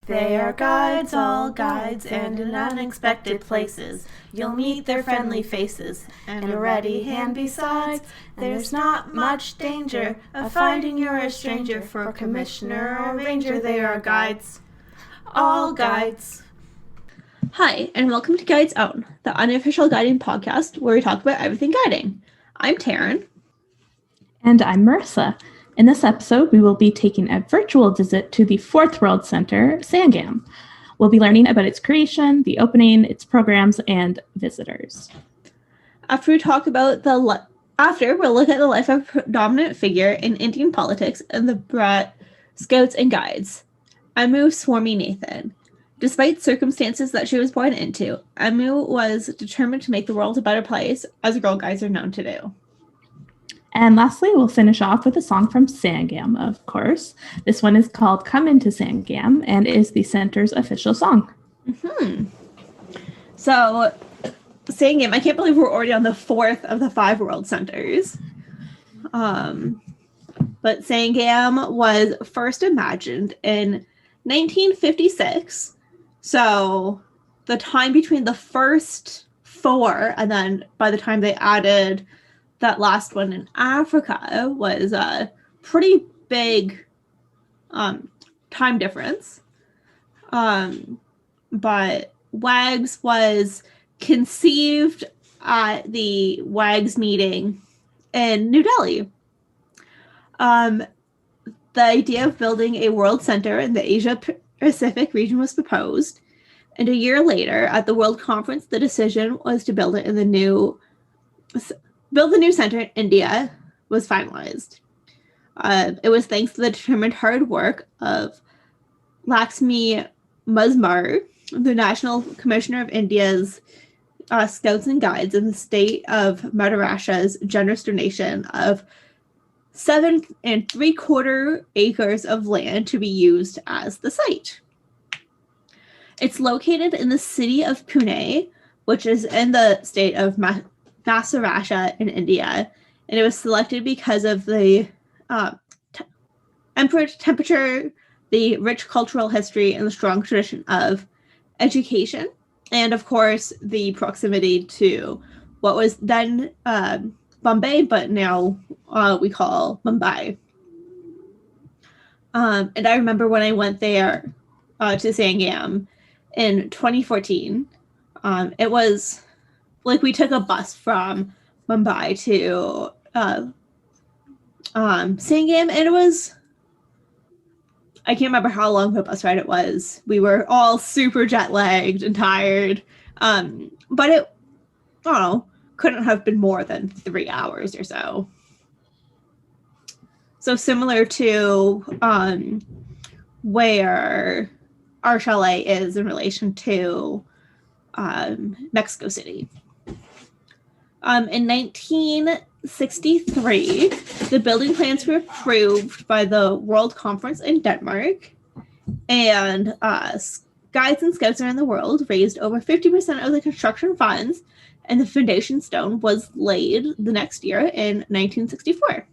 They are guides, all guides, and in unexpected places you'll meet their friendly faces, and a ready hand besides. There's not much danger of finding you're a stranger, for commissioner or ranger they are guides, all guides. Hi, and welcome to Guides Own, the unofficial guiding podcast where we talk about everything guiding. I'm Taryn. And I'm Marissa. In this episode, we will be taking a virtual visit to the Fourth World Center, Sangam. We'll be learning about its creation, the opening, its programs, and visitors. After we talk about we'll look at the life of a predominant figure in Indian politics and the Brat Scouts and Guides, Ammu Swaminathan. Despite circumstances that she was born into, Ammu was determined to make the world a better place, as Girl Guides are known to do. And lastly, we'll finish off with a song from Sangam, of course. This one is called Come Into Sangam and is the center's official song. So, Sangam, I can't believe we're already on the fourth of the 5 world centers. But Sangam was first imagined in 1956. So, the time between the first 4 and then by the time they added that last one in Africa was a pretty big time difference. But WAGS was conceived at the WAGS meeting in New Delhi. The idea of building a world center in the Asia Pacific region was proposed. And a year later, at the World Conference, the decision was to build the new center in India was finalized. It was thanks to the determined hard work of Lakshmi Mazumdar, the National Commissioner of India's Scouts and Guides, in the state of Maharashtra's generous donation of 7 3/4 acres of land to be used as the site. It's located in the city of Pune, which is in the state of Maharashtra in India, and it was selected because of the temperature, the rich cultural history, and the strong tradition of education, and of course the proximity to what was then Bombay, but now we call Mumbai. And I remember when I went there to Sangam in 2014, it was like we took a bus from Mumbai to Sangam, and it was, I can't remember how long the bus ride it was. We were all super jet lagged and tired, but it, I don't know, couldn't have been more than 3 hours or so. So similar to where our chalet is in relation to Mexico City. In 1963, the building plans were approved by the World Conference in Denmark, and Guides and Scouts around the world raised over 50% of the construction funds, and the foundation stone was laid the next year in 1964.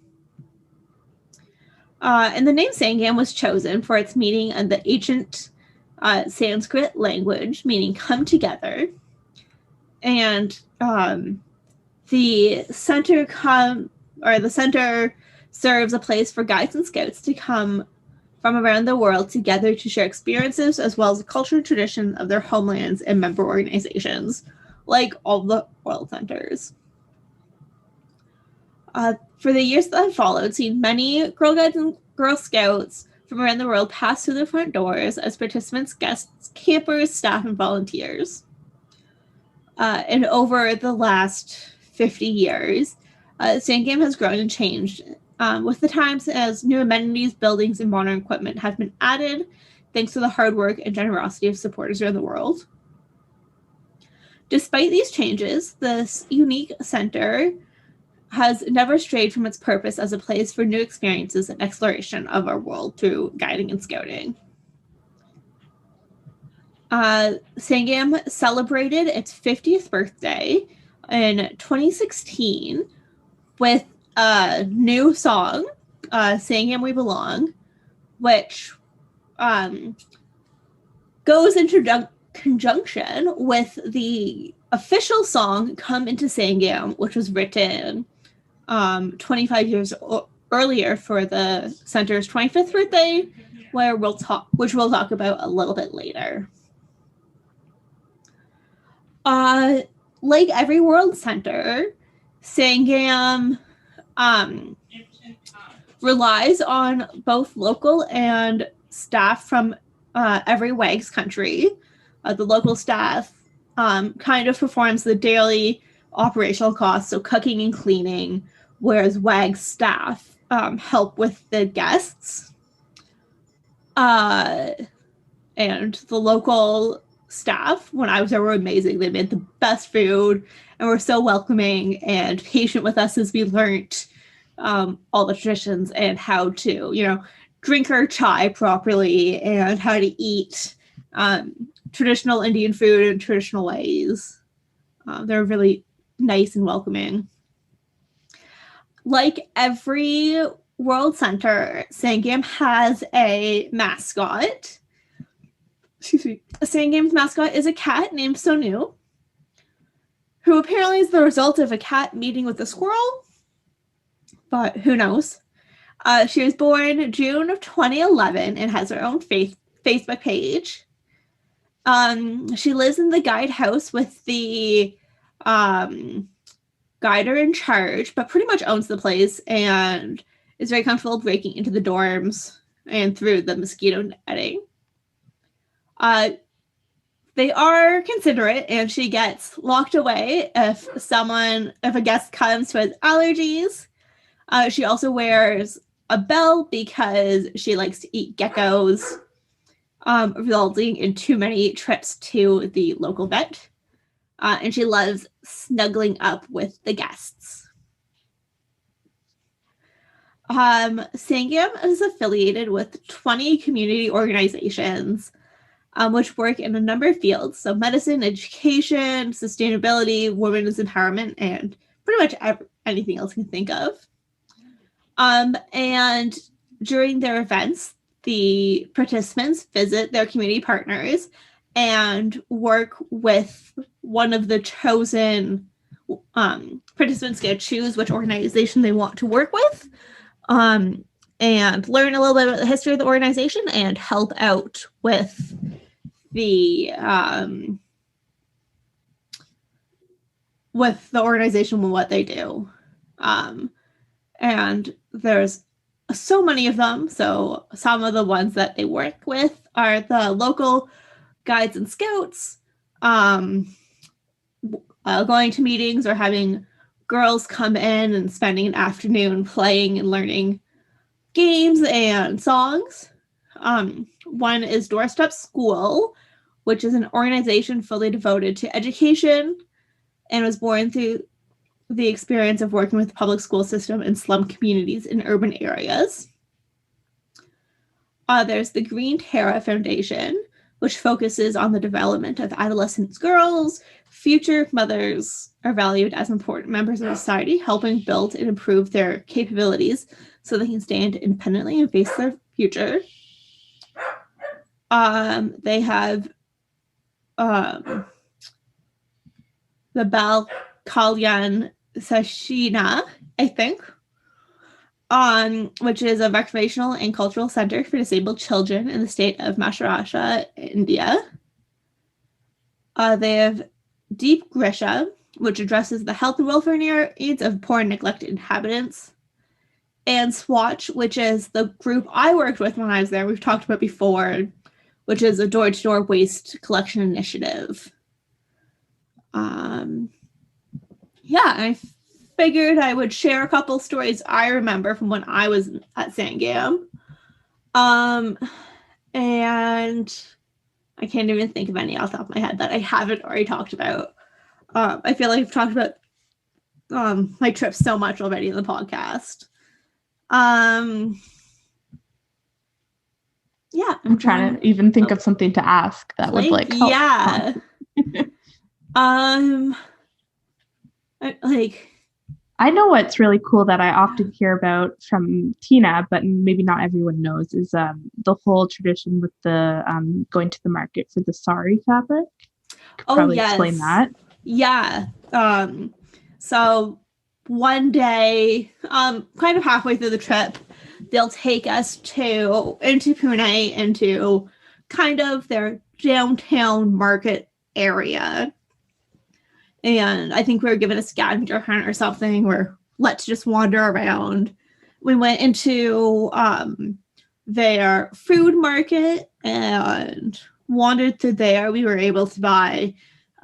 And the name Sangam was chosen for its meaning in the ancient Sanskrit language, meaning come together. And the center serves a place for guides and scouts to come from around the world together to share experiences as well as the culture and tradition of their homelands and member organizations, like all the world centers. For the years that have followed, seen many Girl Guides and Girl Scouts from around the world pass through the front doors as participants, guests, campers, staff, and volunteers. And over the last 50 years, Sangam has grown and changed with the times as new amenities, buildings, and modern equipment have been added thanks to the hard work and generosity of supporters around the world. Despite these changes, this unique center has never strayed from its purpose as a place for new experiences and exploration of our world through guiding and scouting. Sangam celebrated its 50th birthday in 2016 with a new song, Sangam We Belong, which goes into conjunction with the official song "Come Into Sangam," which was written 25 years earlier for the center's 25th birthday, which we'll talk about a little bit later. Like every World Center, Sangam relies on both local and staff from every WAG's country. The local staff kind of performs the daily operational costs, so cooking and cleaning, whereas WAG's staff help with the guests. And the local staff, when I was there, were amazing. They made the best food and were so welcoming and patient with us as we learned all the traditions and how to, drink our chai properly and how to eat traditional Indian food in traditional ways. They're really nice and welcoming. Like every World Center, Sangam has a mascot. Excuse me. Sangam's mascot is a cat named Sonu, who apparently is the result of a cat meeting with a squirrel, but who knows? She was born June of 2011 and has her own Facebook page. She lives in the guide house with the guider in charge, but pretty much owns the place and is very comfortable breaking into the dorms and through the mosquito netting. They are considerate, and she gets locked away if a guest comes with allergies. She also wears a bell because she likes to eat geckos, resulting in too many trips to the local vet. And she loves snuggling up with the guests. Sangam is affiliated with 20 community organizations, which work in a number of fields. So medicine, education, sustainability, women's empowerment, and pretty much anything else you can think of. And during their events, the participants visit their community partners and work with one of the chosen participants get to choose which organization they want to work with, and learn a little bit about the history of the organization and help out with the organization and what they do. And there's so many of them. So some of the ones that they work with are the local guides and scouts, going to meetings or having girls come in and spending an afternoon playing and learning games and songs. One is Doorstep School, which is an organization fully devoted to education and was born through the experience of working with the public school system in slum communities in urban areas. There's the Green Terra Foundation, which focuses on the development of adolescent girls. Future mothers are valued as important members of society, helping build and improve their capabilities so they can stand independently and face their future. They have the Bal Kalyan Sashina, I think, which is a recreational and cultural center for disabled children in the state of Maharashtra, India. They have Deep Grisha, which addresses the health and welfare needs of poor and neglected inhabitants. And Swatch, which is the group I worked with when I was there, we've talked about before, which is a door-to-door waste collection initiative. I figured I would share a couple stories I remember from when I was at Sangam. And I can't even think of any off the top of my head that I haven't already talked about. I feel like I've talked about my trip so much already in the podcast. I'm trying to even think of something to ask that would help. Yeah. I know what's really cool that I often hear about from Tina, but maybe not everyone knows, is the whole tradition with the going to the market for the sari fabric. Could probably explain that. Yeah. So one day, kind of halfway through the trip, they'll take us into Pune, into kind of their downtown market area. And I think we were given a scavenger hunt or something where let's just wander around. We went into their food market and wandered through there. We were able to buy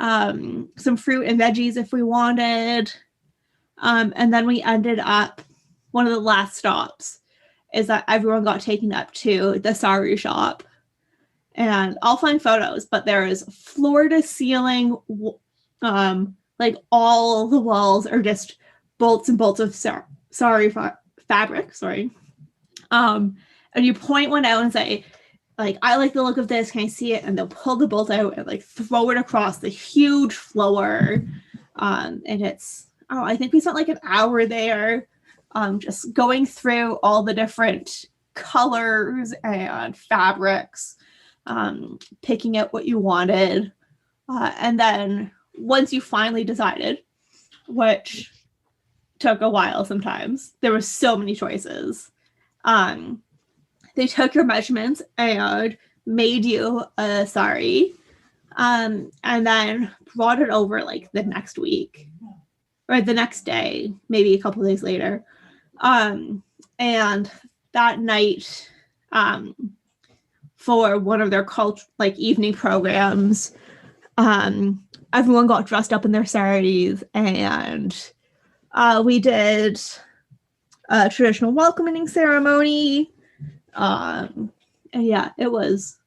some fruit and veggies if we wanted. And then we ended up, one of the last stops is that everyone got taken up to the sari shop. And I'll find photos, but there is floor to ceiling, like all the walls are just bolts and bolts of fabric. And you point one out and say, like, I like the look of this. Can I see it? And they'll pull the bolt out and like throw it across the huge floor. And it's, I think we spent like an hour there, just going through all the different colors and fabrics, picking out what you wanted. And then once you finally decided, which took a while sometimes, there were so many choices. They took your measurements and made you a sari, and then brought it over like the next week or the next day, maybe a couple of days later. And that night, for one of their evening programs, everyone got dressed up in their saris, and we did a traditional welcoming ceremony. And yeah, it was.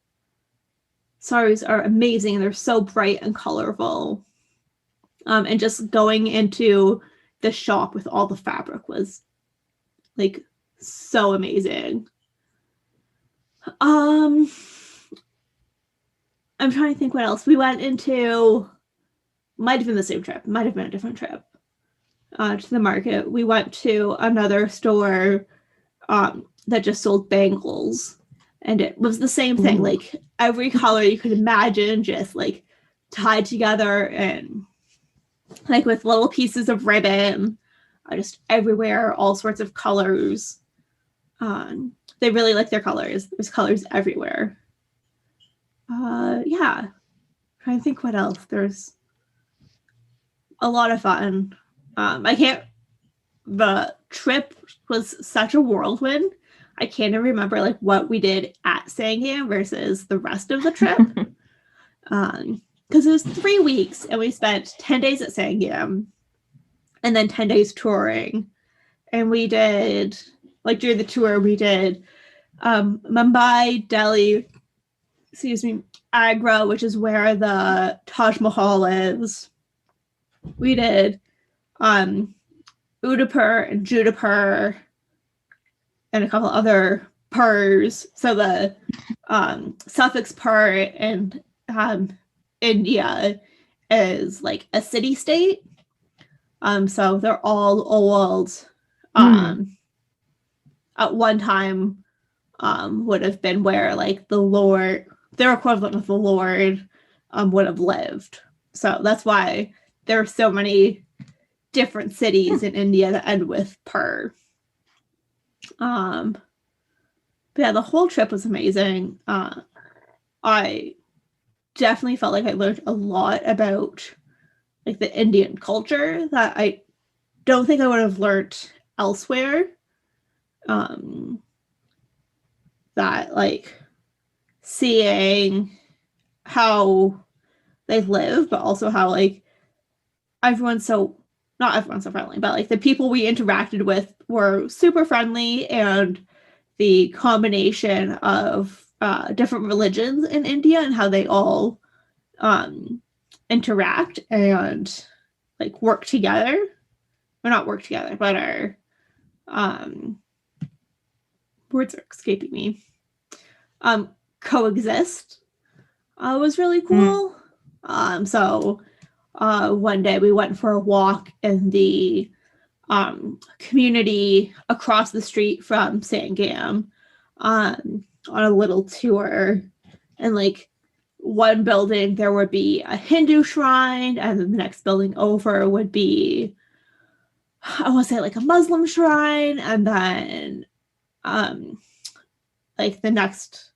Saris are amazing. They're so bright and colorful. And just going into the shop with all the fabric was like so amazing. I'm trying to think what else. We went into, might have been the same trip, might have been a different trip, to the market. We went to another store that just sold bangles, and it was the same thing. Ooh. Like every color you could imagine, just like tied together and like with little pieces of ribbon, just everywhere, all sorts of colors. They really like their colors. There's colors everywhere. Yeah. Trying to think what else. There's a lot of fun. The trip was such a whirlwind. I can't even remember like what we did at Sangam versus the rest of the trip. Because it was 3 weeks and we spent 10 days at Sangam and then 10 days touring. And we did, like during the tour, we did Mumbai, Delhi, Agra, which is where the Taj Mahal is. We did Udaipur and Jodhpur and a couple other purs. So the Suffolk's pur in India is like a city-state. So they're all old. At one time would have been where like the Lord, their equivalent of the Lord, would have lived. So that's why there are so many different cities in India that end with pur. But yeah, the whole trip was amazing. I definitely felt like I learned a lot about like the Indian culture that I don't think I would have learned elsewhere. That like seeing how they live, but also how like not everyone's so friendly, but like the people we interacted with were super friendly, and the combination of different religions in India and how they all interact and like work together, or not work together, but are words are escaping me, coexist, was really cool. So one day we went for a walk in the community across the street from Sangam on a little tour. And like one building, there would be a Hindu shrine, and then the next building over would be, I want to say, like a Muslim shrine, and then like the next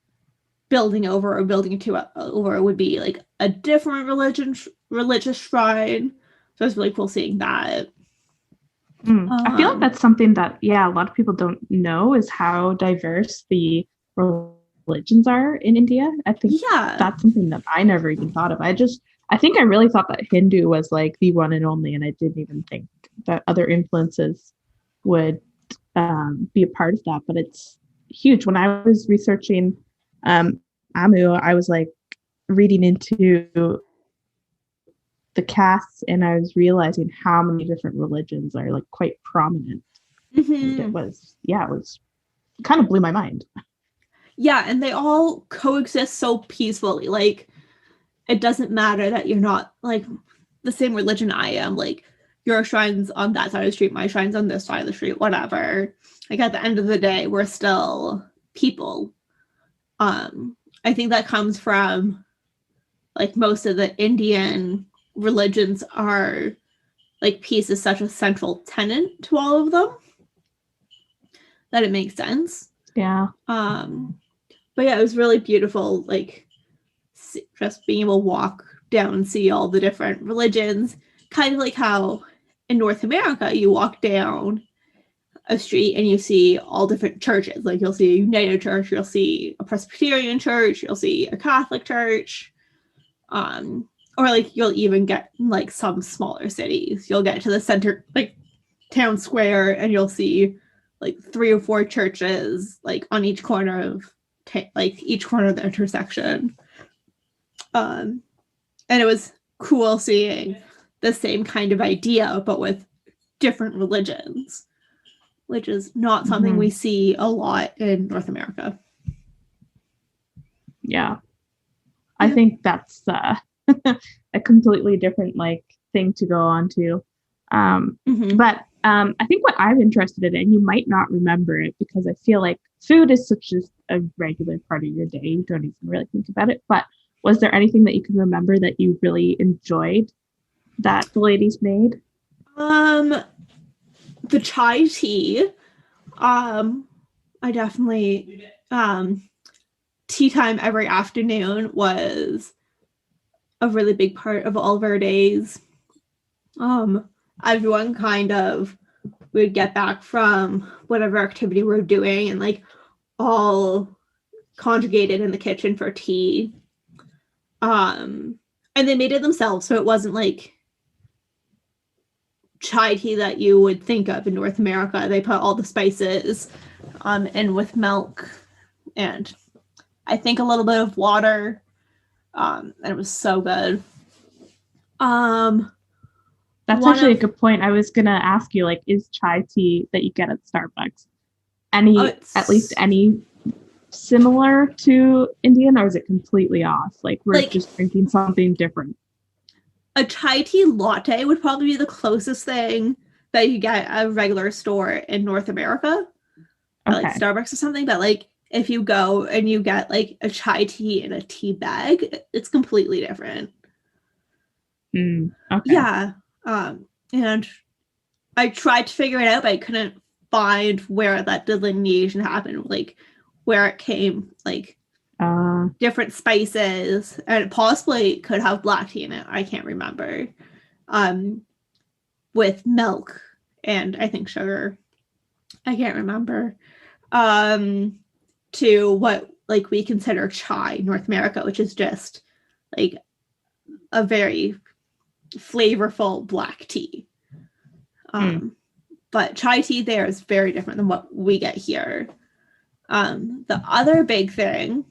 building over or building two over would be like a different religious shrine. So it's really cool seeing that. I feel like that's something that, a lot of people don't know, is how diverse the religions are in India. I think that's something that I never even thought of. I think I really thought that Hindu was like the one and only, and I didn't even think that other influences would be a part of that. But it's huge. When I was researching Ammu, I was like reading into the castes, and I was realizing how many different religions are like quite prominent. And it was kind of blew my mind. Yeah, and they all coexist so peacefully. Like, it doesn't matter that you're not like the same religion I am. Like, your shrine's on that side of the street, my shrine's on this side of the street, whatever. Like, at the end of the day, we're still people. I think that comes from like most of the Indian religions are like peace is such a central tenet to all of them that it makes sense. Yeah. But yeah, it was really beautiful, like just being able to walk down and see all the different religions, kind of like how in North America you walk down a street and you see all different churches. Like you'll see a United Church, you'll see a Presbyterian church, you'll see a Catholic church, or like you'll even get like some smaller cities. You'll get to the center, like town square, and you'll see like 3 or 4 churches like on each corner of each corner of the intersection. And it was cool seeing the same kind of idea but with different religions, which is not something we see a lot in North America. Yeah. I think that's a completely different like thing to go on to. But I think what I'm interested in, and you might not remember it because I feel like food is such a regular part of your day, you don't even really think about it, but was there anything that you can remember that you really enjoyed that the ladies made? The chai tea. I definitely tea time every afternoon was a really big part of all of our days. Everyone kind of would get back from whatever activity we're doing and like all conjugated in the kitchen for tea. And they made it themselves, so it wasn't like chai tea that you would think of in North America. They put all the spices in with milk and I think a little bit of water. And it was so good. That's actually a good point. I was gonna ask you, like, is chai tea that you get at Starbucks at least any similar to Indian, or is it completely off? Like we're just drinking something different. A chai tea latte would probably be the closest thing that you get at a regular store in North America, or like Starbucks or something. But like if you go and you get like a chai tea in a tea bag, it's completely different. Okay. Yeah. And I tried to figure it out, but I couldn't find where that delineation happened, like where it came, like different spices, and it possibly could have black tea in it. I can't remember. With milk and I think sugar. I can't remember. To what like we consider chai in North America, which is just like a very flavorful black tea. But chai tea there is very different than what we get here. The other big thing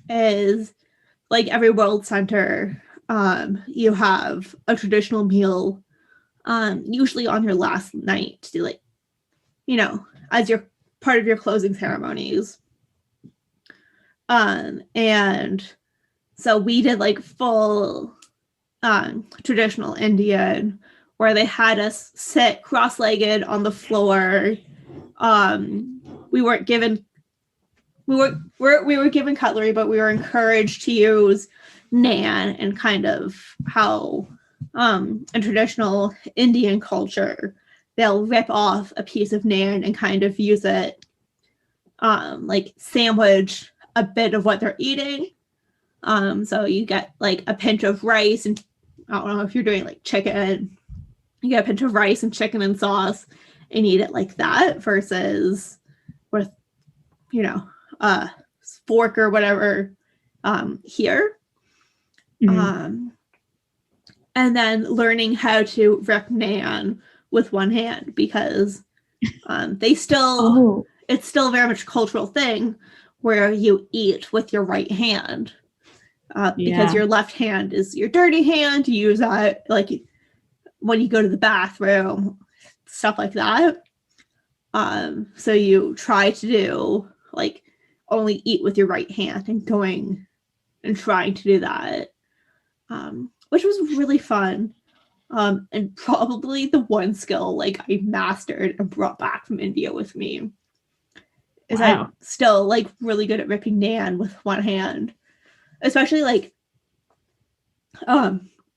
is like every world center, you have a traditional meal, usually on your last night to like, as your part of your closing ceremonies. And so we did like full traditional Indian where they had us sit cross-legged on the floor. We weren't given we were given cutlery, but we were encouraged to use nan, and kind of how in traditional Indian culture they'll rip off a piece of nan and kind of use it like sandwich a bit of what they're eating. So you get like a pinch of rice, and I don't know if you're doing like chicken, you get a pinch of rice and chicken and sauce and eat it like that, versus with, you know, fork or whatever here. Mhm. And then learning how to rip nan with one hand, because they still, it's still very much a cultural thing where you eat with your right hand. Because your left hand is your dirty hand. You use that like when you go to the bathroom, stuff like that. So you try to do like only eat with your right hand, and going and trying to do that, which was really fun. And probably the one skill like I mastered and brought back from India with me is I'm still like really good at ripping nan with one hand, especially like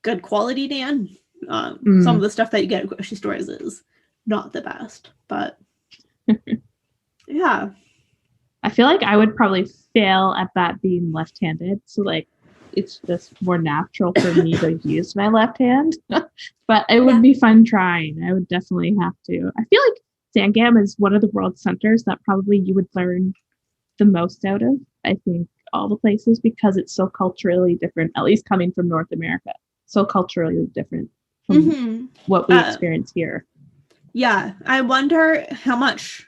good quality nan. Some of the stuff that you get at grocery stores is not the best, but yeah. I feel like I would probably fail at that being left-handed. So like it's just more natural for me to use my left hand. But it would be fun trying. I would definitely have to. I feel like Sangam is one of the world centers that probably you would learn the most out of. I think all the places, because it's so culturally different, at least coming from North America. So culturally different from what we experience here. Yeah. I wonder how much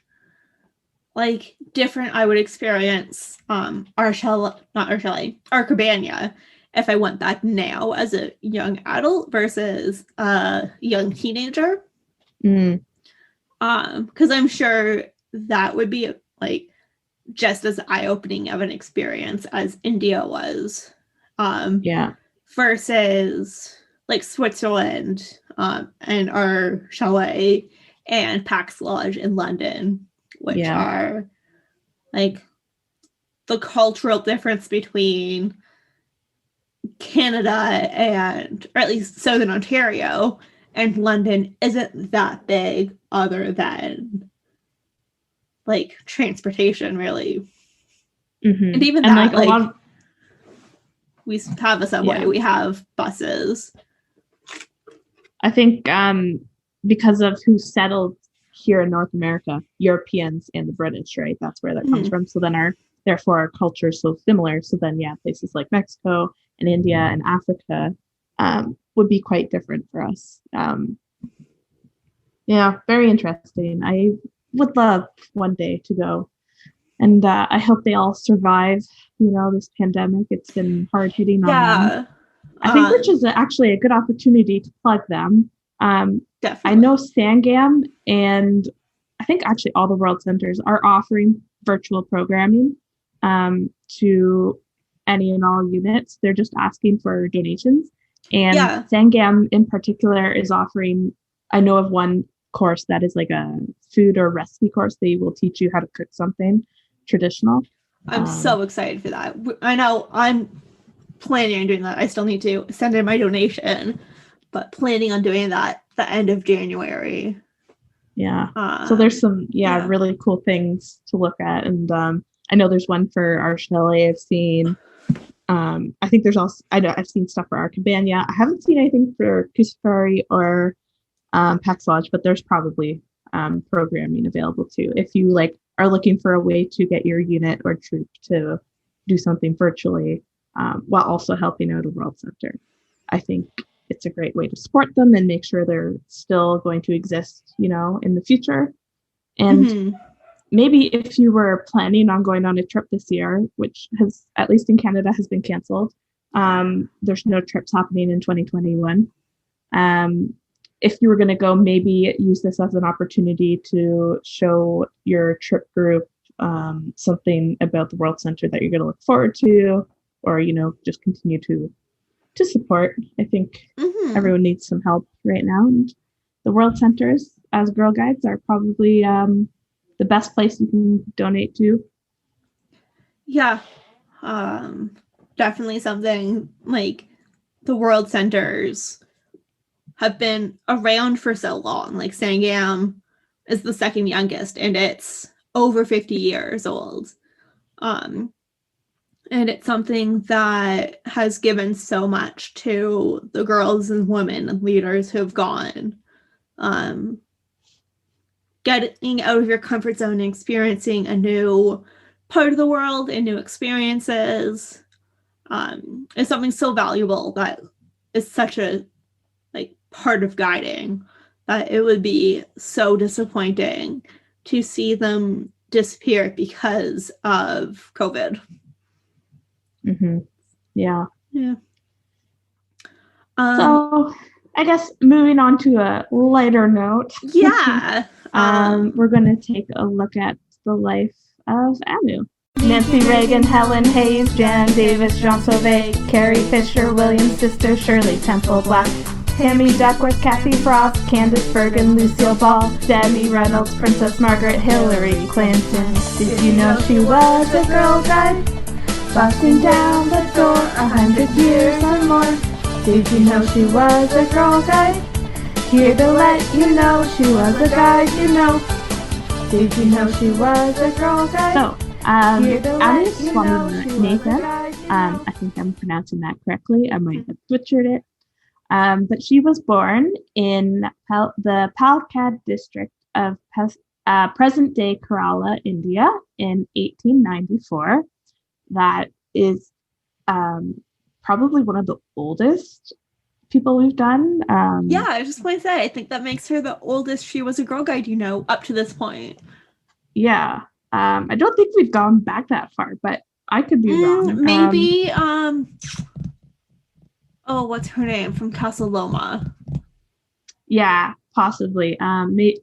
like different I would experience Arcabania if I went back now as a young adult versus a young teenager. Because I'm sure that would be like just as eye-opening of an experience as India was. Versus like Switzerland and our chalet and Pax Lodge in London, which are like the cultural difference between Canada and, or at least Southern Ontario and London, isn't that big, other than like transportation, really. And even and that, like we have a subway, we have buses. I think because of who settled here in North America, Europeans and the British, right? That's where that comes from. So then therefore our culture is so similar. So then, places like Mexico and India and Africa would be quite different for us. Very interesting. I would love one day to go. And I hope they all survive, this pandemic. It's been hard hitting on them. I think which is actually a good opportunity to plug them. Definitely. I know Sangam and I think actually all the world centers are offering virtual programming to any and all units. They're just asking for donations. And Sangam in particular is offering, I know of one course that is like a food or recipe course. They will teach you how to cook something traditional. I'm so excited for that. I know I'm planning on doing that. I still need to send in my donation, but planning on doing that the end of January. So there's some really cool things to look at, and I know there's one for our chalet. I've seen I think there's also I've seen stuff for Arcabania. I haven't seen anything for Kusafari or Pax Lodge, but there's probably programming available too if you are looking for a way to get your unit or troop to do something virtually while also helping out a world center. I think it's a great way to support them and make sure they're still going to exist, in the future. And maybe if you were planning on going on a trip this year, which has, at least in Canada, has been canceled, there's no trips happening in 2021. If you were going to go, maybe use this as an opportunity to show your trip group something about the World Center that you're going to look forward to, or, just continue to support. I think everyone needs some help right now. And the World Centers as Girl Guides are probably the best place you can donate to. Yeah. Definitely something like the World Centers have been around for so long. Like Sangam is the second youngest, and it's over 50 years old. And it's something that has given so much to the girls and women and leaders who have gone. Getting out of your comfort zone and experiencing a new part of the world and new experiences is something so valuable that is such a part of guiding that it would be so disappointing to see them disappear because of COVID. Mm-hmm. Yeah. So I guess moving on to a lighter note. Yeah. We're going to take a look at the life of Ammu. Nancy Reagan, Helen Hayes, Jan Davis, Jean Sauvé, Carrie Fisher, William's sister, Shirley Temple Black, Tammy Duckworth, Kathy Frost, Candace Bergen, Lucille Ball, Debbie Reynolds, Princess Margaret, Hillary Clinton. Did you know she was a girl guide? Busting down the door 100 years or more. Did you know she was a girl guide? Here to let you know she was a guide, you know. Did you know she was a girl guide? So, Ammu Swaminathan, I think I'm pronouncing that correctly. I might have butchered it. But she was born in the Palakkad district of present-day Kerala, India, in 1894. That is probably one of the oldest people we've done. Yeah, I just want to say, I think that makes her the oldest She Was a Girl Guide, up to this point. Yeah. I don't think we've gone back that far, but I could be wrong. Maybe, what's her name from Casa Loma? Yeah, possibly.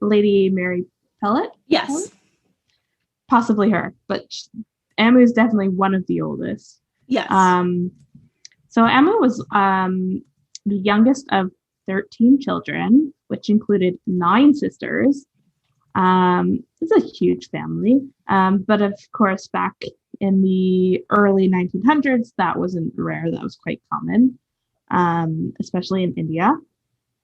Lady Mary Pellet? Yes. Possibly her, but Ammu is definitely one of the oldest. Yes. So Ammu was the youngest of 13 children, which included 9 sisters. It's a huge family. But of course, back in the early 1900s, that wasn't rare. That was quite common, especially in India.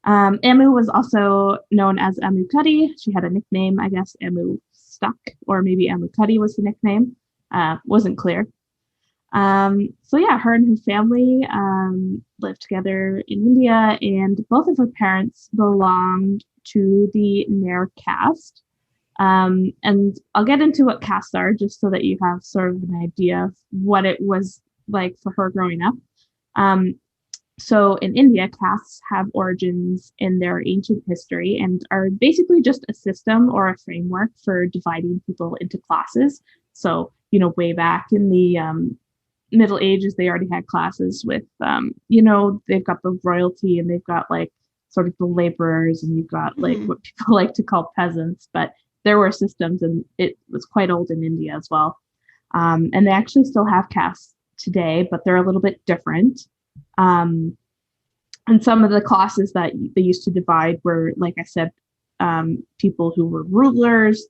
Ammu was also known as Ammu Cuddy. She had a nickname, I guess, Ammu Stuck, or maybe Ammu Cuddy was the nickname. Wasn't clear. So yeah, her and her family lived together in India, and both of her parents belonged to the Nair caste. And I'll get into what castes are just so that you have sort of an idea of what it was like for her growing up. So in India, castes have origins in their ancient history and are basically just a system or a framework for dividing people into classes. So, way back in the Middle Ages, they already had classes with, they've got the royalty and they've got like sort of the laborers, and you've got like what people like to call peasants, but there were systems, and it was quite old in India as well. And they actually still have castes today, but they're a little bit different. And some of the classes that they used to divide were, like I said, people who were rulers.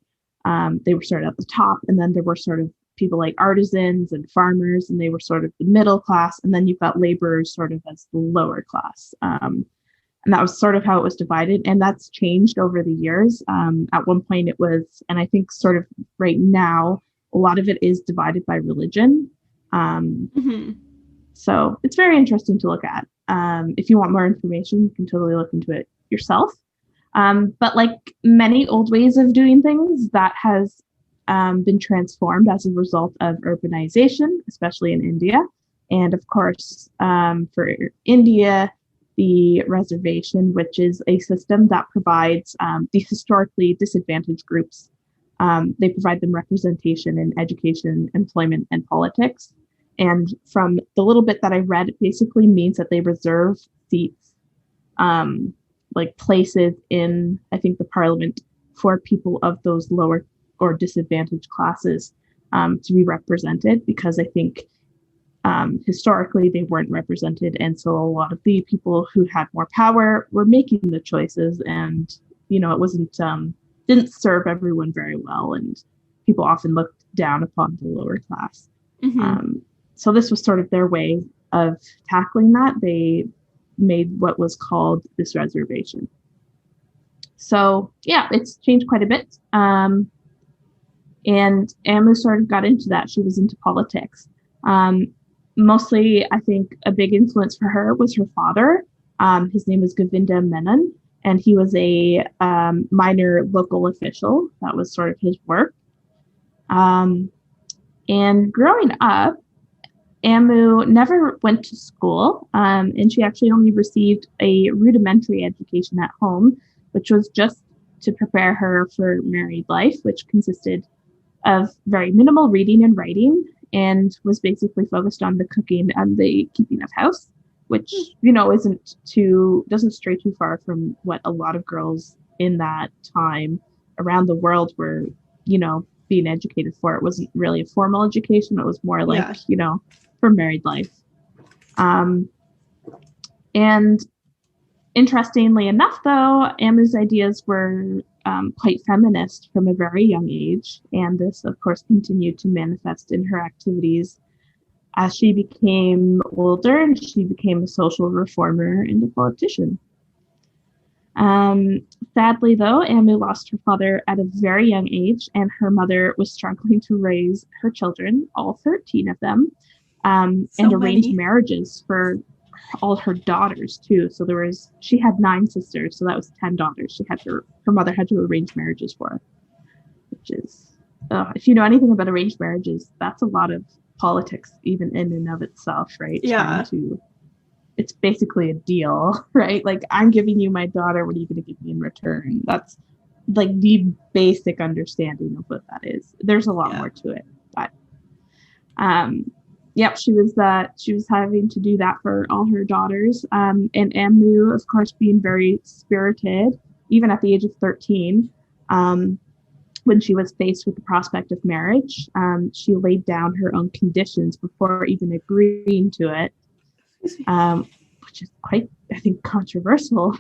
They were sort of at the top, and then there were sort of people like artisans and farmers, and they were sort of the middle class. And then you've got laborers sort of as the lower class. And that was sort of how it was divided. And that's changed over the years. At one point it was, and I think sort of right now, a lot of it is divided by religion. So it's very interesting to look at. If you want more information, you can totally look into it yourself. But like many old ways of doing things, that has been transformed as a result of urbanization, especially in India. And of course, for India, the reservation, which is a system that provides the historically disadvantaged groups. They provide them representation in education, employment, and politics. And from the little bit that I read, it basically means that they reserve seats, like places in, I think, the parliament for people of those lower or disadvantaged classes to be represented, because I think historically they weren't represented, and so a lot of the people who had more power were making the choices, and it wasn't didn't serve everyone very well, and people often looked down upon the lower class. So this was sort of their way of tackling that. They made what was called this reservation. So yeah, it's changed quite a bit. And Ammu sort of got into that. She was into politics. Mostly, I think a big influence for her was her father. His name was Govinda Menon, and he was a minor local official. That was sort of his work. And growing up, Ammu never went to school, and she actually only received a rudimentary education at home, which was just to prepare her for married life, which consisted of very minimal reading and writing, and was basically focused on the cooking and the keeping of house, which doesn't stray too far from what a lot of girls in that time around the world were being educated for. It wasn't really a formal education. It was more like for married life. And interestingly enough, though, Ammu's ideas were quite feminist from a very young age, and this, of course, continued to manifest in her activities as she became older, and she became a social reformer and a politician. Sadly, though, Ammu lost her father at a very young age, and her mother was struggling to raise her children, all 13 of them, and arranged marriages for all her daughters too. So she had 9 sisters, so that was 10 daughters. Her mother had to arrange marriages for her, which is, if you know anything about arranged marriages, that's a lot of politics even in and of itself, right? Yeah. It's basically a deal, right? Like, I'm giving you my daughter, what are you going to give me in return? That's like the basic understanding of what that is. There's a lot more to it, but she was having to do that for all her daughters. And Ammu, of course, being very spirited, even at the age of 13, when she was faced with the prospect of marriage, she laid down her own conditions before even agreeing to it, which is quite, I think, controversial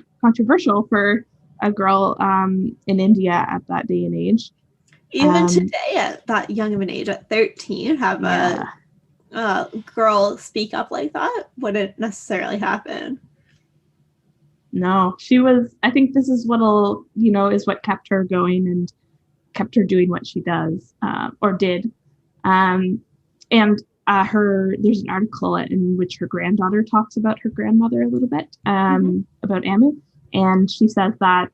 for a girl in India at that day and age. Even today, at that young of an age, at 13, have a girl speak up like that wouldn't necessarily happen. No, I think this is is what kept her going and kept her doing what she does, or did. And there's an article in which her granddaughter talks about her grandmother a little bit, about Ammu. And she says that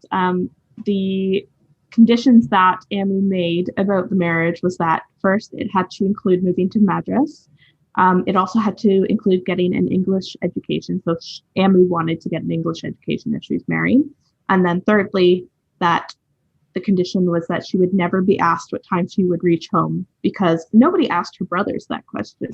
the conditions that Ammu made about the marriage was that, first, it had to include moving to Madras. It also had to include getting an English education. So Ammu wanted to get an English education if she was married. And then thirdly, that the condition was that she would never be asked what time she would reach home, because nobody asked her brothers that question.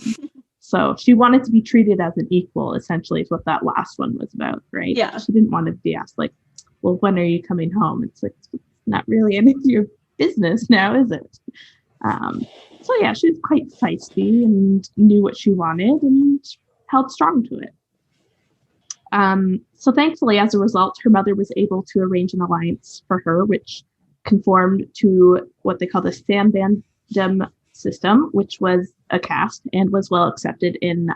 So she wanted to be treated as an equal, essentially, is what that last one was about, right? Yeah. She didn't want to be asked, like, well, when are you coming home? It's like, it's not really any of your business now, is it? So yeah, she was quite feisty and knew what she wanted and held strong to it. So thankfully, as a result, her mother was able to arrange an alliance for her, which conformed to what they call the Sambandam system, which was a caste and was well accepted in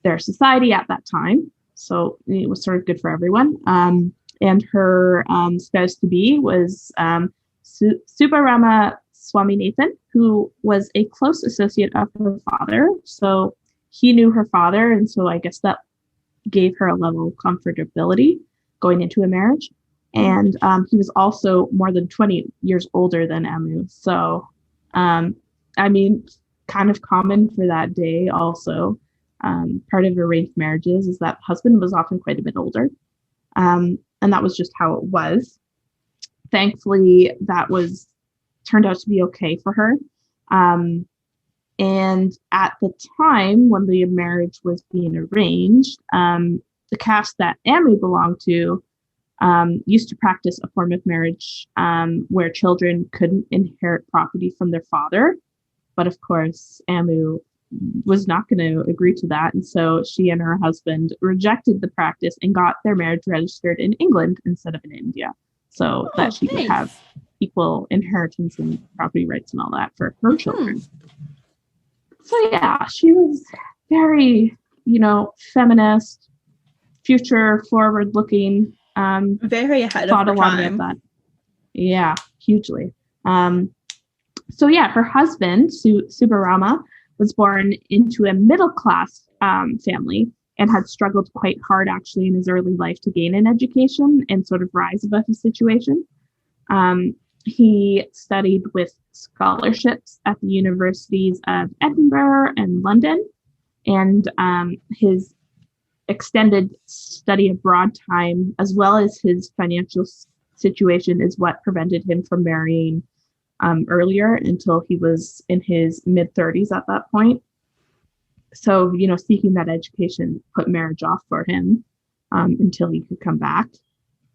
their society at that time. So it was sort of good for everyone. And her spouse-to-be was Subbarama Swaminathan, who was a close associate of her father. So he knew her father, and so I guess that gave her a level of comfortability going into a marriage. And he was also more than 20 years older than Ammu. So, I mean, kind of common for that day also. Part of arranged marriages is that husband was often quite a bit older. And that was just how it was. Thankfully, that turned out to be okay for her. And at the time when the marriage was being arranged, the caste that Ammu belonged to used to practice a form of marriage where children couldn't inherit property from their father. But of course, Ammu was not going to agree to that. And so she and her husband rejected the practice and got their marriage registered in England instead of in India, so that she could have equal inheritance and property rights and all that for her children. So yeah, she was very, feminist, future forward looking. Very ahead of her time. That. Yeah, hugely. So yeah, her husband, Subbarama, was born into a middle-class family and had struggled quite hard actually in his early life to gain an education and sort of rise above his situation. He studied with scholarships at the universities of Edinburgh and London, and his extended study abroad time, as well as his financial situation, is what prevented him from marrying earlier until he was in his mid-30s at that point. So, seeking that education put marriage off for him until he could come back.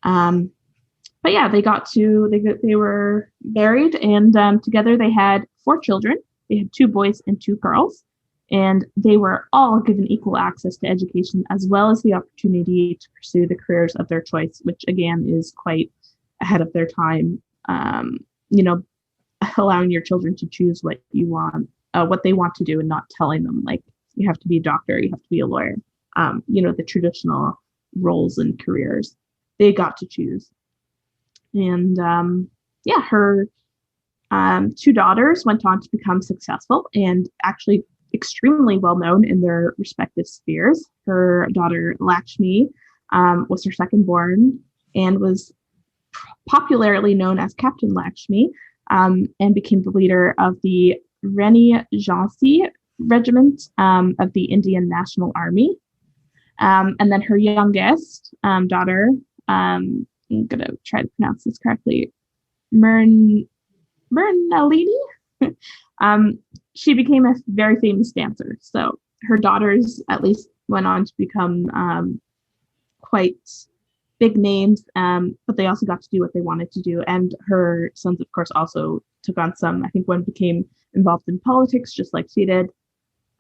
But yeah, they were married, and together they had 4 children. They had 2 boys and 2 girls, and they were all given equal access to education as well as the opportunity to pursue the careers of their choice, which again is quite ahead of their time. Allowing your children to choose what you want, what they want to do, and not telling them like you have to be a doctor, you have to be a lawyer. The traditional roles and careers they got to choose. And her 2 daughters went on to become successful and actually extremely well known in their respective spheres. Her daughter Lakshmi was her second born and was popularly known as Captain Lakshmi, and became the leader of the Reni Jhansi Regiment of the Indian National Army. And then her youngest daughter, I'm going to try to pronounce this correctly, Mernalini. She became a very famous dancer. So her daughters at least went on to become quite big names, but they also got to do what they wanted to do. And her sons, of course, also took on some. I think one became involved in politics, just like she did.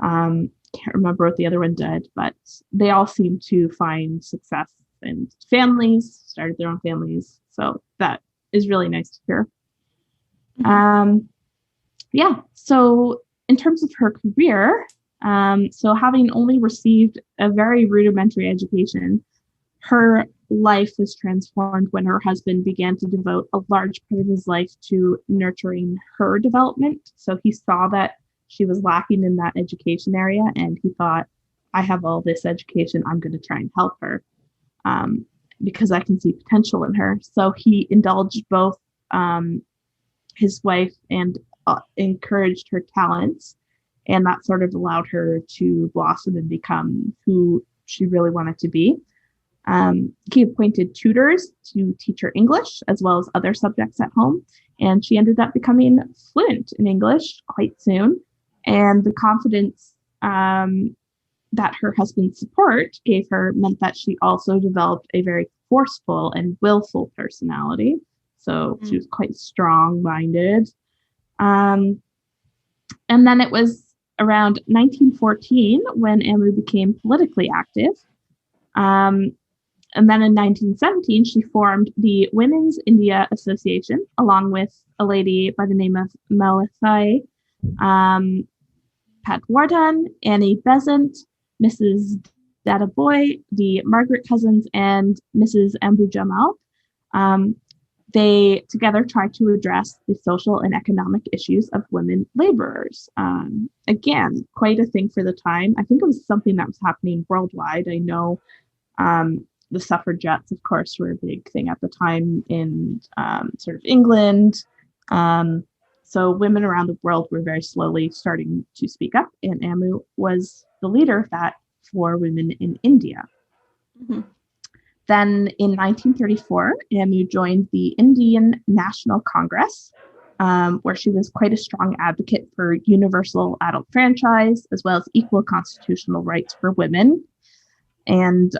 Can't remember what the other one did, but they all seemed to find success in families, started their own families. So that is really nice to hear. So in terms of her career, so having only received a very rudimentary education, her life was transformed when her husband began to devote a large part of his life to nurturing her development. So he saw that she was lacking in that education area, and he thought, I have all this education, I'm going to try and help her because I can see potential in her. So he indulged both his wife and encouraged her talents, and that sort of allowed her to blossom and become who she really wanted to be. He appointed tutors to teach her English as well as other subjects at home, and she ended up becoming fluent in English quite soon. And the confidence that her husband's support gave her meant that she also developed a very forceful and willful personality. So she was quite strong-minded. And then it was around 1914 when Ammu became politically active. And then in 1917, she formed the Women's India Association, along with a lady by the name of Malathai Patwardhan, Annie Besant, Mrs. Dadaboy, the Margaret cousins, and Mrs. Ambu Jamal. They together tried to address the social and economic issues of women laborers. Again, quite a thing for the time. I think it was something that was happening worldwide. I know the suffragettes, of course, were a big thing at the time in sort of England. So women around the world were very slowly starting to speak up, and Ammu was the leader of that for women in India. Mm-hmm. Then in 1934, Ammu joined the Indian National Congress, where she was quite a strong advocate for universal adult franchise, as well as equal constitutional rights for women. And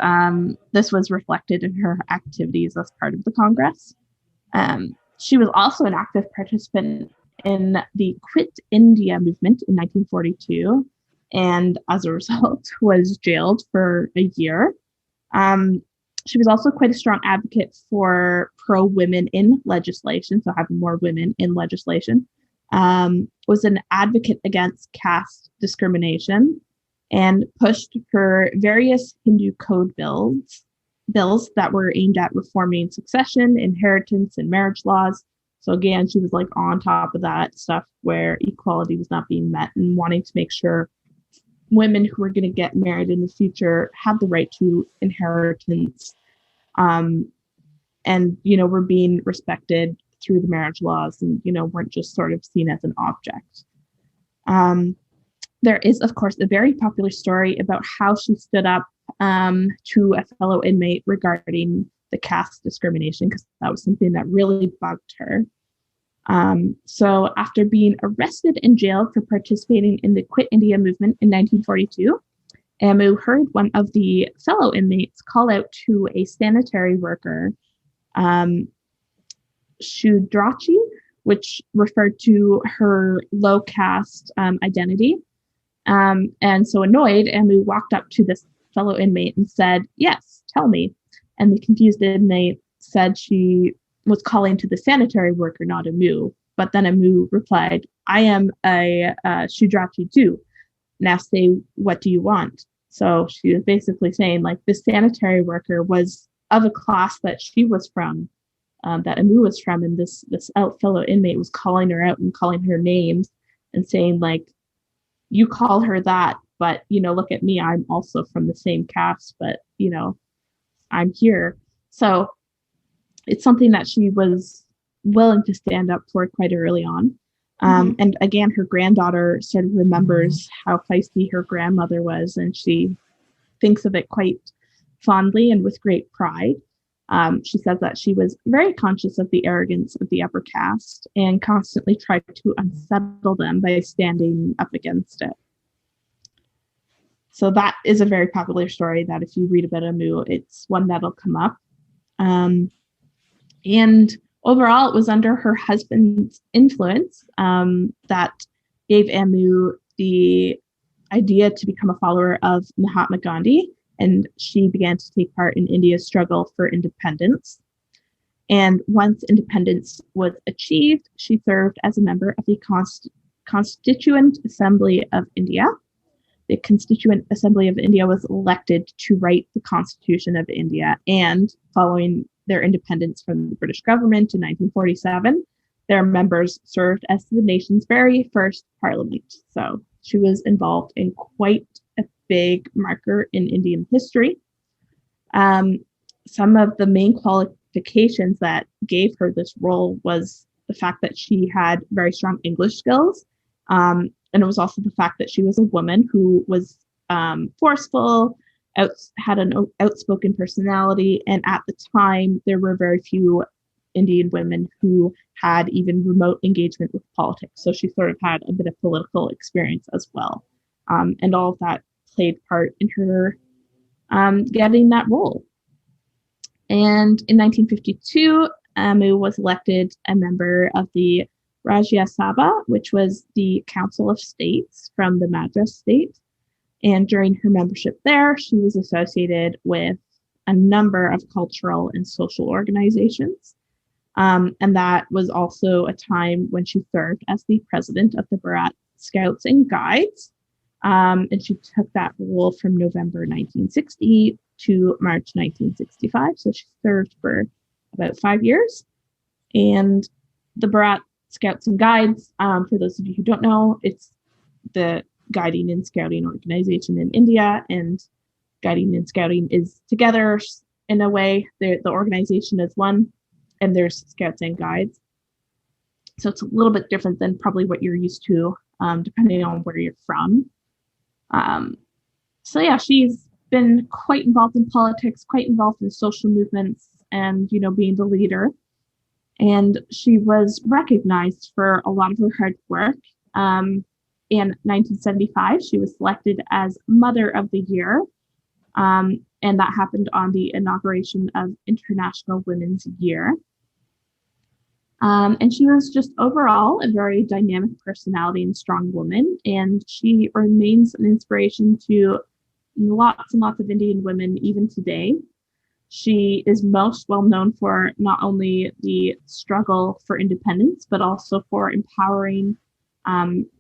this was reflected in her activities as part of the Congress. She was also an active participant in the Quit India movement in 1942. and as a result was jailed for a year. She was also quite a strong advocate for pro-women in legislation, so having more women in legislation. Was an advocate against caste discrimination and pushed for various Hindu code bills that were aimed at reforming succession, inheritance, and marriage laws. So again, she was like on top of that stuff where equality was not being met and wanting to make sure women who were going to get married in the future had the right to inheritance, and were being respected through the marriage laws, and weren't just sort of seen as an object. There is, of course, a very popular story about how she stood up to a fellow inmate regarding the caste discrimination, because that was something that really bugged her. So after being arrested and jailed for participating in the Quit India movement in 1942, Ammu heard one of the fellow inmates call out to a sanitary worker, Shudrachi, which referred to her low caste identity. And so annoyed, Ammu walked up to this fellow inmate and said, "Yes, tell me." And the confused inmate said she was calling to the sanitary worker, not Ammu. But then Ammu replied, "I am a Shudrachi too. Now say, what do you want?" So she was basically saying, like, this sanitary worker was of a class that she was from, that Ammu was from, and this fellow inmate was calling her out and calling her names and saying, like, you call her that, but, look at me, I'm also from the same caste, but, I'm here. So it's something that she was willing to stand up for quite early on. And again, her granddaughter sort of remembers how feisty her grandmother was, and she thinks of it quite fondly and with great pride. She says that she was very conscious of the arrogance of the upper caste and constantly tried to unsettle them by standing up against it. So that is a very popular story that if you read about Ammu, it's one that'll come up. And overall, it was under her husband's influence that gave Ammu the idea to become a follower of Mahatma Gandhi, and she began to take part in India's struggle for independence. And once independence was achieved, she served as a member of the Constituent Assembly of India. The Constituent Assembly of India was elected to write the Constitution of India, and following their independence from the British government in 1947, their members served as the nation's very first parliament. So she was involved in quite a big marker in Indian history. Some of the main qualifications that gave her this role was the fact that she had very strong English skills. And it was also the fact that she was a woman who was forceful, had an outspoken personality, and at the time there were very few Indian women who had even remote engagement with politics. So she sort of had a bit of political experience as well. And all of that played part in her getting that role. And in 1952, Ammu was elected a member of the Rajya Sabha, which was the Council of States from the Madras state. And during her membership there, she was associated with a number of cultural and social organizations. And that was also a time when she served as the president of the Bharat Scouts and Guides. And she took that role from November 1960 to March 1965. So she served for about 5 years. And the Bharat Scouts and Guides, for those of you who don't know, it's the guiding and scouting organization in India, and guiding and scouting is together in a way. The organization is one, and there's Scouts and Guides. So it's a little bit different than probably what you're used to, depending on where you're from. So yeah, she's been quite involved in politics, quite involved in social movements, and, being the leader. And she was recognized for a lot of her hard work. In 1975, she was selected as Mother of the Year. And that happened on the inauguration of International Women's Year. And she was just overall a very dynamic personality and strong woman. And she remains an inspiration to lots and lots of Indian women even today. She is most well known for not only the struggle for independence, but also for empowering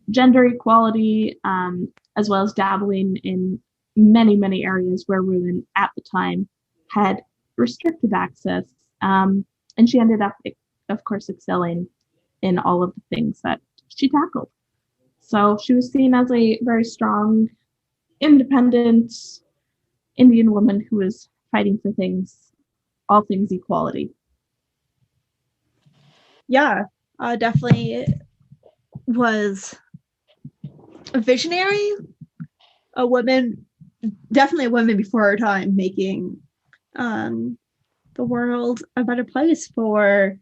gender equality, as well as dabbling in many, many areas where women at the time had restricted access. And she ended up, of course, excelling in all of the things that she tackled. So she was seen as a very strong, independent Indian woman who was fighting for all things equality. Yeah, definitely was a visionary, definitely a woman before her time, making the world a better place for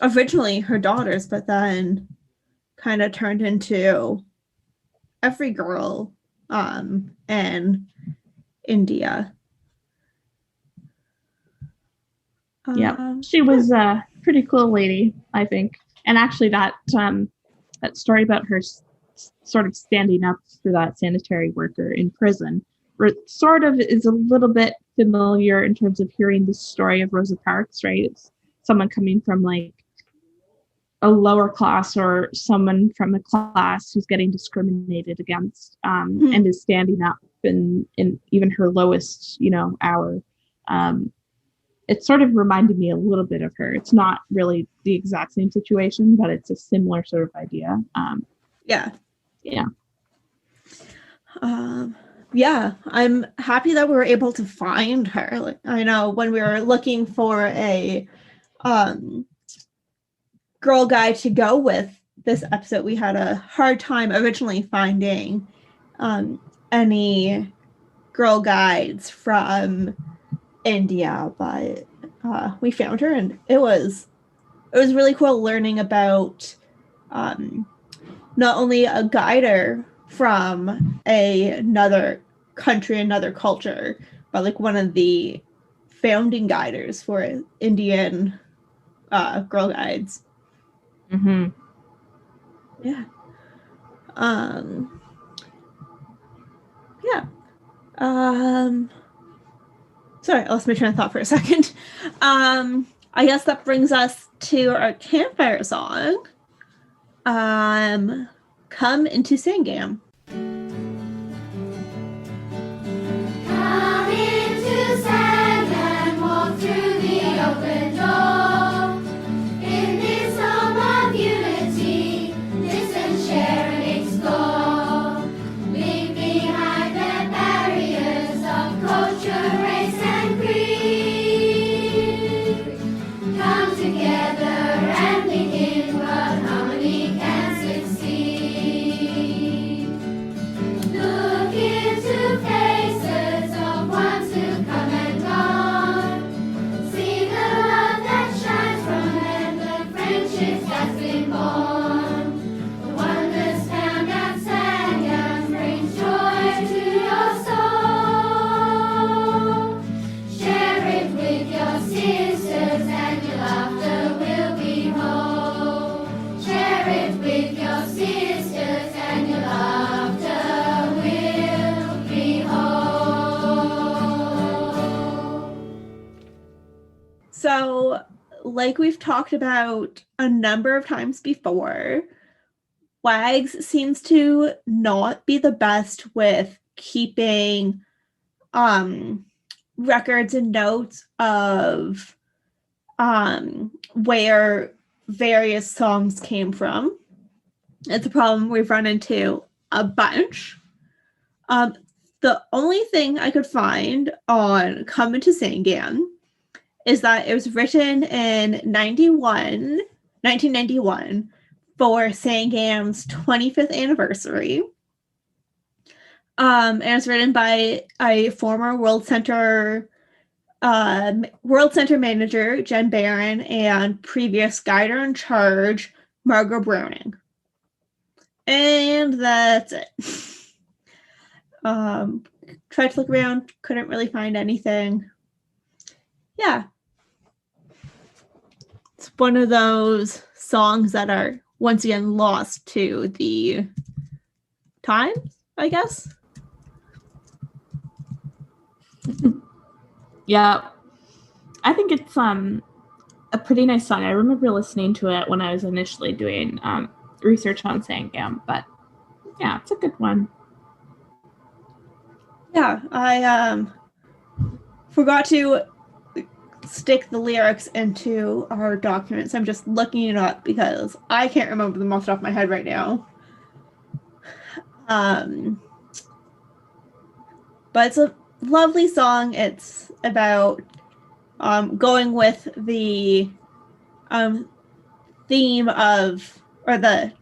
originally her daughters, but then kind of turned into every girl in India. Yeah, she was a pretty cool lady, I think. And actually, that story about her sort of standing up for that sanitary worker in prison sort of is a little bit familiar in terms of hearing the story of Rosa Parks, right? It's someone coming from like a lower class or someone from a class who's getting discriminated against and is standing up in even her lowest, hour. It sort of reminded me a little bit of her. It's not really the exact same situation, but it's a similar sort of idea. Yeah. Yeah. I'm happy that we were able to find her. Like, I know when we were looking for a girl guide to go with this episode, we had a hard time originally finding any girl guides from India, but we found her, and it was really cool learning about not only a guider from another country, another culture, but like one of the founding guiders for Indian girl guides. Mm-hmm. Yeah. Sorry, I lost my train of thought for a second. I guess that brings us to our campfire song. Come into Sangam. Come into Sangam, walk through the open door. In this home of unity, listen, share, and explore. Leave behind the barriers of culture, race, and creed. Come together and begin what harmony can succeed. Look into faces of ones who come and gone. See the love that shines from them, the friendships that's been born. The wonders found at Sangam brings joy to your soul. Share it with your sisters and your laughter will be whole. Share it with your sisters and your laughter will be whole. So, like we've talked about a number of times before, WAGS seems to not be the best with keeping records and notes of where various songs came from. It's a problem we've run into a bunch. The only thing I could find on Come Into Sangam is that it was written in 1991 for Sangam's 25th anniversary. And it was written by a former World Center manager, Jen Barron, and previous guider in charge, Margot Browning. And that's it. Tried to look around, couldn't really find anything. Yeah. it's one of those songs that are once again lost to the times, I guess. Yeah, I think it's a pretty nice song. I remember listening to it when I was initially doing research on Sangam, but yeah, it's a good one. Yeah, I forgot to stick the lyrics into our documents. I'm just looking it up because I can't remember them off the top of my head right now. But it's a lovely song. It's about going with the theme of, or the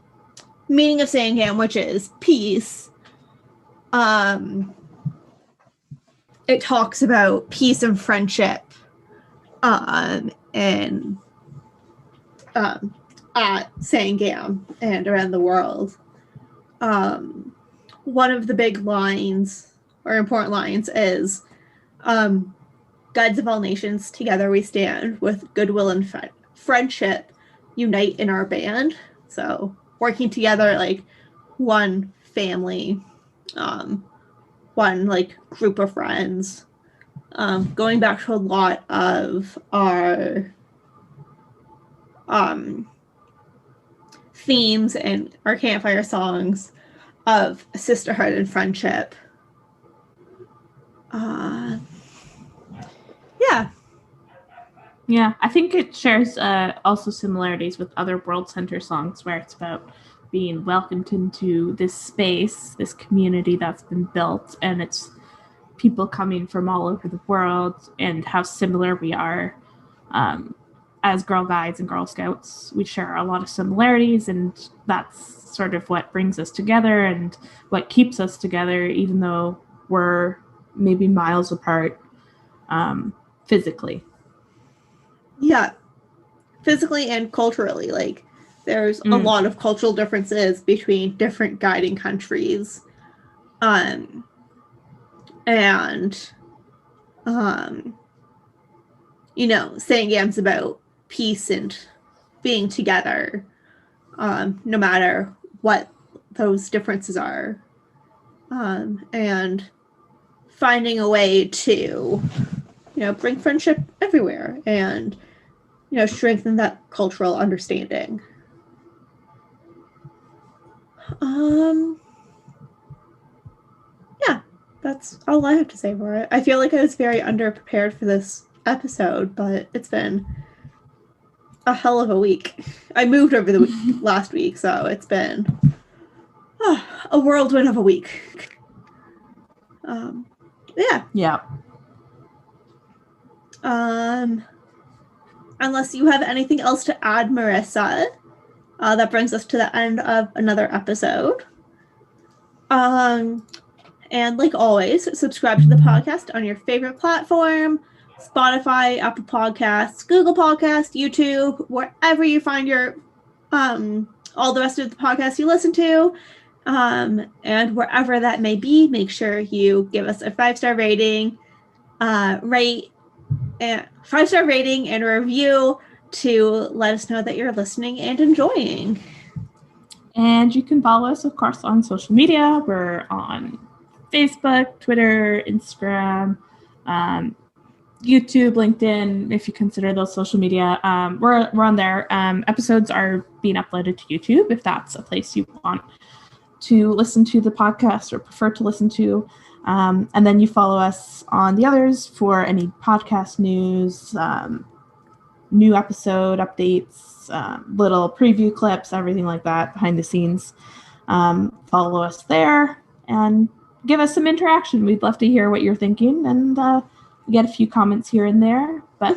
meaning of Sangam, which is peace. It talks about peace and friendship and at Sangam and around the world. One of the big lines or important lines is Gods of all nations, together we stand with goodwill and friendship unite in our band. So working together like one family, one like group of friends. Going back to a lot of our themes and our campfire songs of sisterhood and friendship. Yeah, I think it shares also similarities with other World Center songs where it's about being welcomed into this space, this community that's been built, and it's people coming from all over the world, and how similar we are as Girl Guides and Girl Scouts. We share a lot of similarities, and that's sort of what brings us together and what keeps us together, even though we're maybe miles apart physically. Yeah, physically and culturally. Like, there's a lot of cultural differences between different guiding countries. And Sangam's about peace and being together, no matter what those differences are, and finding a way to, bring friendship everywhere and, strengthen that cultural understanding. Yeah, that's all I have to say for it. I feel like I was very underprepared for this episode, but it's been a hell of a week. I moved over the last week, so it's been a whirlwind of a week. Yeah. Unless you have anything else to add, Marissa, that brings us to the end of another episode. And like always, subscribe to the podcast on your favorite platform: Spotify, Apple Podcasts, Google Podcasts, YouTube, wherever you find your all the rest of the podcasts you listen to. And wherever that may be, make sure you give us a 5-star rating, rate, and 5-star rating and a review to let us know that you're listening and enjoying. And you can follow us, of course, on social media. We're on Facebook, Twitter, Instagram, YouTube, LinkedIn, if you consider those social media. We're on there. Episodes are being uploaded to YouTube if that's a place you want to listen to the podcast or prefer to listen to. And then you follow us on the others for any podcast news, new episode updates, little preview clips, everything like that behind the scenes. Follow us there and give us some interaction. We'd love to hear what you're thinking, and get a few comments here and there, but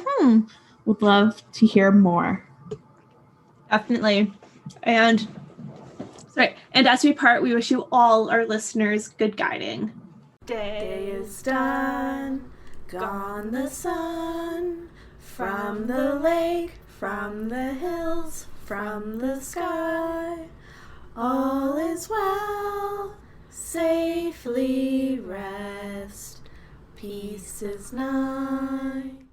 we'd love to hear more. Definitely. And as we part, we wish you all, our listeners, good guiding. Day is done, gone the sun, from the lake, from the hills, from the sky. All is well, safely rest, peace is nigh.